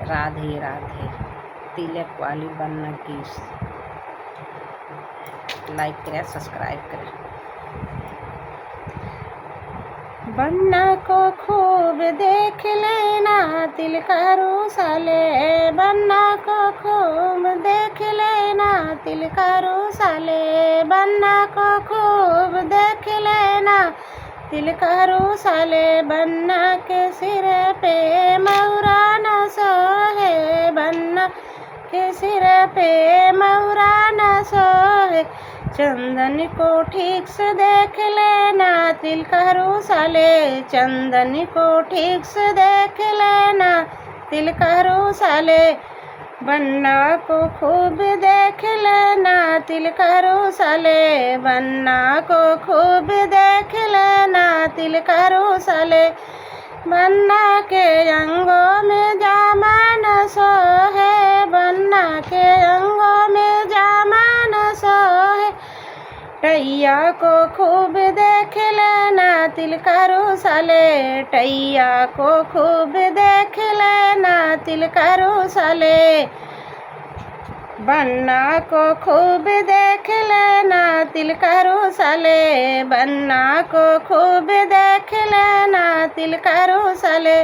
राधे राधे। तिलक वाली बन्ना की लाइक करें, सब्सक्राइब करें। बन्ना को खूब देख लेना तिलकारू साले, बन्ना को खूब देख लेना तिलकारू साले, बन्ना को खूब देख लेना तिलकारू साले। बन्ना के सिर पे मौरा न सोहे, बन्ना के सिर पे मौरा न सोहे। चंदन को ठीक से देख लेना तिलकारू साले, चंदन को ठीक से देख लेना तिलकारू साले। बन्ना को खूब देख लेना तिलकारू साले, बन्ना को खूब देख लेना तिलकारू साले। बन्ना के अंगों में जामा न सोहे, बन्ना के अंगों में जामा न सोहे। टैया को खूब देख लेना तिलकारू साले, टैया को खूब देख लेना तिलकारू साले। बन्ना को खूब देख लेना तिलकारू साले, बन्ना को खूब देख लेना तिलकारू साले।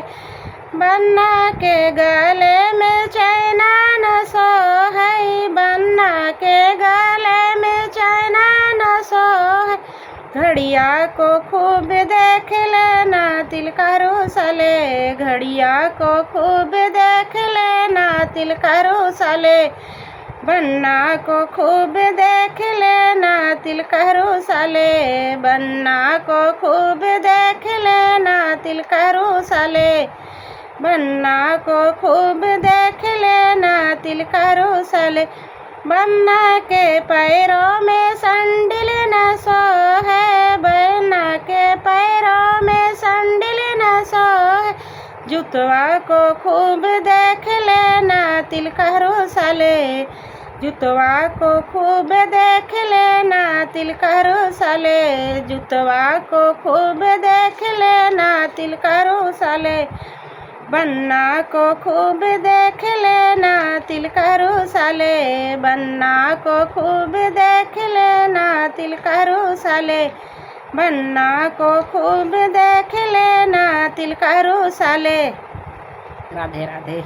बन्ना के गले में चैना न सोहे, बन्ना के गले में चैना न सोहे। घड़िया को खूब देख लेना तिलकारू साले, घड़िया को खूब देख लेना तिलकारू साले। बन्ना को खूब देख लेना तिलकारू साले, बन्ना को खूब देख लेना तिलकारू साले। बन्ना को खूब देख लेना तिलकारू साले। बन्ना के पैरों में सैंडल न सोहे, बन्ना के पैरों में सैंडल न सोहे। जुतवा को खूब देख लेना तिलकारू साले, जुतवा को खूब देख लेना तिलकारू साले, जुतवा को खूब देख लेना तिलकारू साले। बन्ना को खूब देख लेना तिलकारू साले, बन्ना को खूब देख लेना तिलकारू साले। बन्ना को खूब देख लेना तिलकारू साले। राधे राधे।